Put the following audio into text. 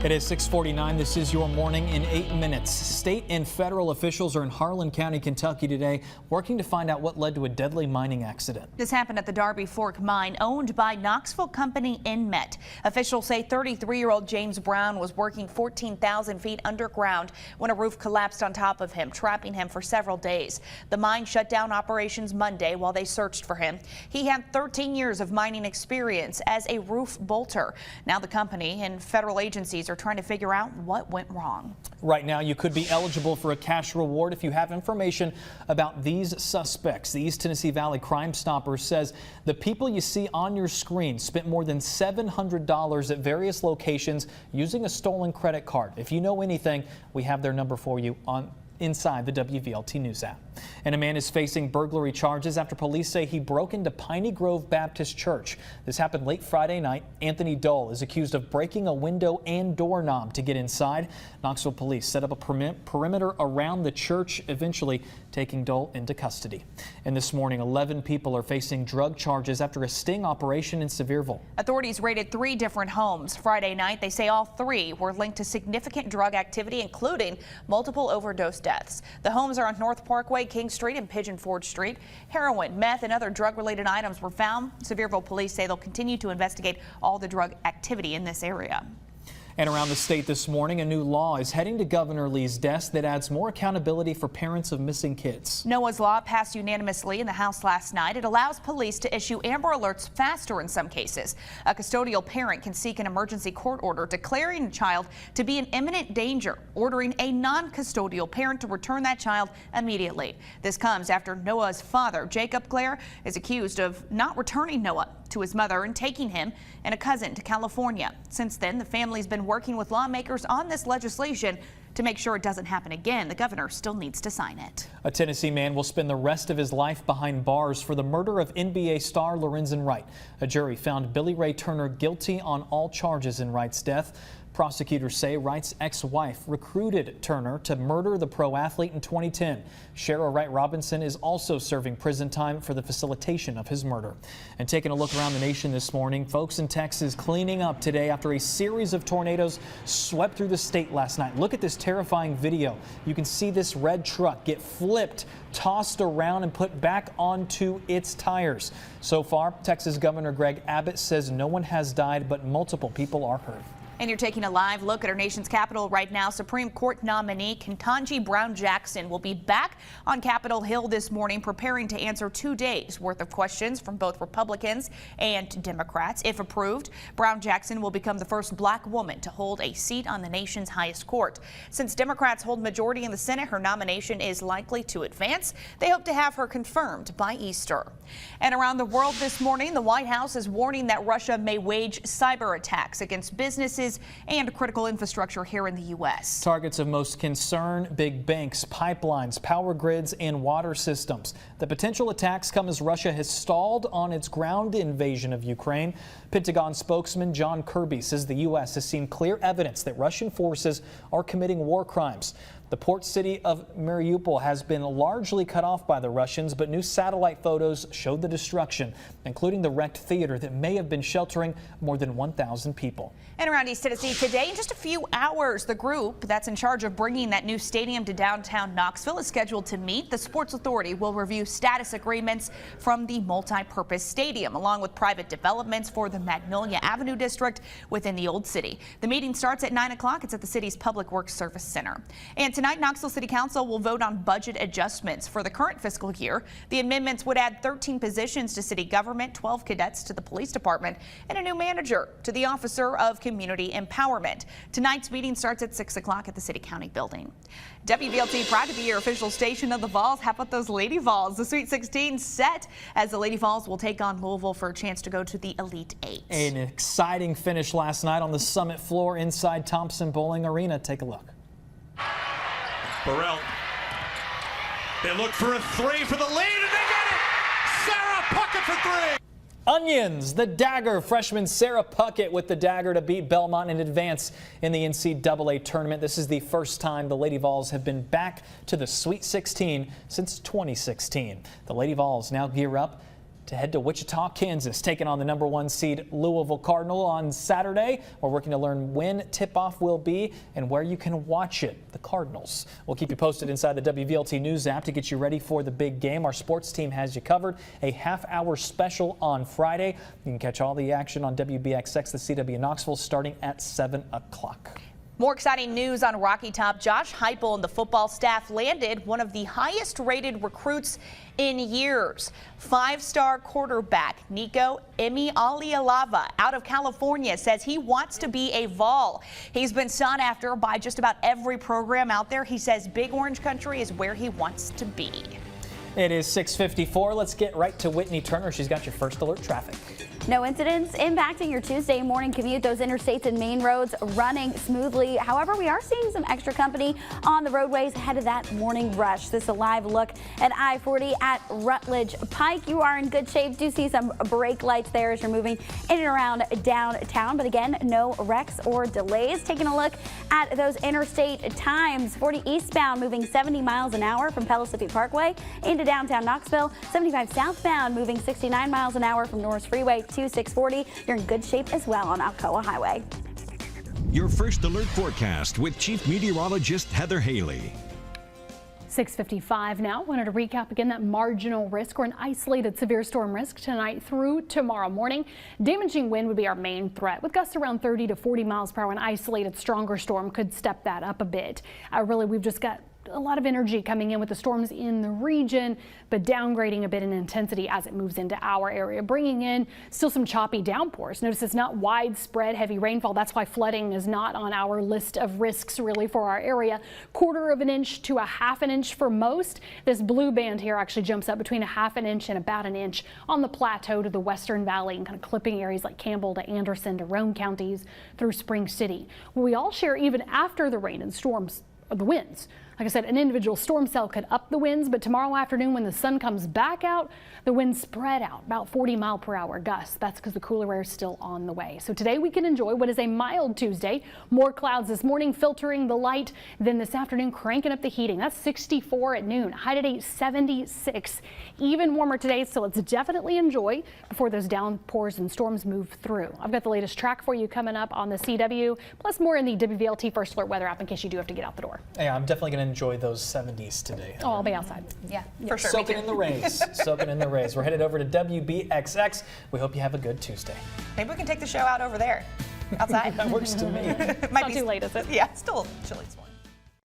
It is 6:49. This is your morning in 8 minutes. State and federal officials are in Harlan County, Kentucky today working to find out what led to a deadly mining accident. This happened at the Darby Fork mine owned by Knoxville company Inmet. Officials say 33-year-old James Brown was working 14,000 feet underground when a roof collapsed on top of him, trapping him for several days. The mine shut down operations Monday while they searched for him. He had 13 years of mining experience as a roof bolter. Now the company and federal agencies are trying to figure out what went wrong. Right now, you could be eligible for a cash reward if you have information about these suspects. The East Tennessee Valley Crime Stoppers says the people you see on your screen spent more than $700 at various locations using a stolen credit card. If you know anything, we have their number for you inside the WVLT News app. And a man is facing burglary charges after police say he broke into Piney Grove Baptist Church. This happened late Friday night. Anthony Dole is accused of breaking a window and doorknob to get inside. Knoxville police set up a perimeter around the church, eventually taking Dole into custody. And this morning, 11 people are facing drug charges after a sting operation in Sevierville. Authorities raided 3 different homes Friday night. They say all 3 were linked to significant drug activity, including multiple overdose deaths. The homes are on North Parkway, King Street and Pigeon Forge Street. Heroin, meth, and other drug-related items were found. Sevierville police say they'll continue to investigate all the drug activity in this area. And around the state this morning, a new law is heading to Governor Lee's desk that adds more accountability for parents of missing kids. Noah's Law passed unanimously in the House last night. It allows police to issue Amber Alerts faster in some cases. A custodial parent can seek an emergency court order declaring a child to be in imminent danger, ordering a non-custodial parent to return that child immediately. This comes after Noah's father, Jacob Clare, is accused of not returning Noah to his mother and taking him and a cousin to California. Since then, the family's been working with lawmakers on this legislation to make sure it doesn't happen again. The governor still needs to sign it. A Tennessee man will spend the rest of his life behind bars for the murder of NBA star Lorenzen Wright. A jury found Billy Ray Turner guilty on all charges in Wright's death. Prosecutors say Wright's ex-wife recruited Turner to murder the pro athlete in 2010. Cheryl Wright Robinson is also serving prison time for the facilitation of his murder. And taking a look around the nation this morning, folks in Texas cleaning up today after a series of tornadoes swept through the state last night. Look at this terrifying video. You can see this red truck get flipped, tossed around, and put back onto its tires. So far, Texas Governor Greg Abbott says no one has died, but multiple people are hurt. And you're taking a live look at our nation's capital right now. Supreme Court nominee Ketanji Brown Jackson will be back on Capitol Hill this morning, preparing to answer 2 days worth of questions from both Republicans and Democrats. If approved, Brown Jackson will become the first black woman to hold a seat on the nation's highest court. Since Democrats hold majority in the Senate, her nomination is likely to advance. They hope to have her confirmed by Easter. And around the world this morning, the White House is warning that Russia may wage cyber attacks against businesses and critical infrastructure here in the U.S. Targets of most concern: big banks, pipelines, power grids, and water systems. The potential attacks come as Russia has stalled on its ground invasion of Ukraine. Pentagon spokesman John Kirby says the U.S. has seen clear evidence that Russian forces are committing war crimes. The port city of Mariupol has been largely cut off by the Russians, but new satellite photos showed the destruction, including the wrecked theater that may have been sheltering more than 1,000 people. And around East Tennessee today, in just a few hours, the group that's in charge of bringing that new stadium to downtown Knoxville is scheduled to meet. The Sports Authority will review status agreements from the multi-purpose stadium, along with private developments for the Magnolia Avenue district within the Old City. The meeting starts at 9 o'clock. It's at the city's Public Works Service Center. And tonight, Knoxville City Council will vote on budget adjustments for the current fiscal year. The amendments would add 13 positions to city government, 12 cadets to the police department, and a new manager to the Officer of Community Empowerment. Tonight's meeting starts at 6 o'clock at the City County building. WVLT proud to be your official station of the Vols. How about those Lady Vols? The Sweet 16 set as the Lady Vols will take on Louisville for a chance to go to the Elite 8. An exciting finish last night on the summit floor inside Thompson Bowling Arena. Take a look. Burrell. They look for a 3 for the lead, and they get it! Sarah Puckett for 3! Onions, the dagger. Freshman Sarah Puckett with the dagger to beat Belmont in advance in the NCAA tournament. This is the first time the Lady Vols have been back to the Sweet 16 since 2016. The Lady Vols now gear up to head to Wichita, Kansas, taking on the #1 seed Louisville Cardinal on Saturday. We're working to learn when tip-off will be and where you can watch it. The Cardinals. We'll keep you posted inside the WVLT News app to get you ready for the big game. Our sports team has you covered. A half-hour special on Friday. You can catch all the action on WBXX, the CW Knoxville, starting at 7 o'clock. More exciting news on Rocky Top. Josh Heupel and the football staff landed one of the highest rated recruits in years. 5-star quarterback Nico Emi-Alialava out of California says he wants to be a Vol. He's been sought after by just about every program out there. He says Big Orange Country is where he wants to be. It is 6:54. Let's get right to Whitney Turner. She's got your first alert traffic. No incidents impacting your Tuesday morning commute. Those interstates and main roads running smoothly. However, we are seeing some extra company on the roadways ahead of that morning rush. This is a live look at I-40 at Rutledge Pike. You are in good shape. Do see some brake lights there as you're moving in and around downtown. But again, no wrecks or delays. Taking a look at those interstate times. 40 eastbound moving 70 miles an hour from Pellissippi Parkway into downtown Knoxville. 75 southbound moving 69 miles an hour from Norris Freeway to 640. You're in good shape as well on Alcoa Highway. Your first alert forecast with Chief Meteorologist Heather Haley. 6:55 now. Wanted to recap again that marginal risk or an isolated severe storm risk tonight through tomorrow morning. Damaging wind would be our main threat with gusts around 30 to 40 miles per hour. An isolated stronger storm could step that up a bit. Really, we've just got a lot of energy coming in with the storms in the region, but downgrading a bit in intensity as it moves into our area, bringing in still some choppy downpours. Notice it's not widespread heavy rainfall. That's why flooding is not on our list of risks really for our area. 1/4 inch to 1/2 inch for most. This blue band here actually jumps up between 1/2 inch and about 1 inch on the plateau to the Western Valley and kind of clipping areas like Campbell to Anderson to Roane counties through Spring City. We all share even after the rain and storms, the winds. Like I said, an individual storm cell could up the winds, but tomorrow afternoon when the sun comes back out, the winds spread out about 40 mile per hour gusts. That's because the cooler air is still on the way. So today we can enjoy what is a mild Tuesday. More clouds this morning filtering the light, then this afternoon cranking up the heating. That's 64 at noon. High today 76. Even warmer today, so let's definitely enjoy before those downpours and storms move through. I've got the latest track for you coming up on the CW, plus more in the WVLT First Alert weather app in case you do have to get out the door. Yeah, I'm definitely going to enjoy those 70s today. Oh, I'll be outside. Yeah, for sure. Soaking in the rays. Soaking in the rays. We're headed over to WBXX. We hope you have a good Tuesday. Maybe we can take the show out over there, outside. That works to me. It's not too late, is it? Yeah, it's still chilly this morning.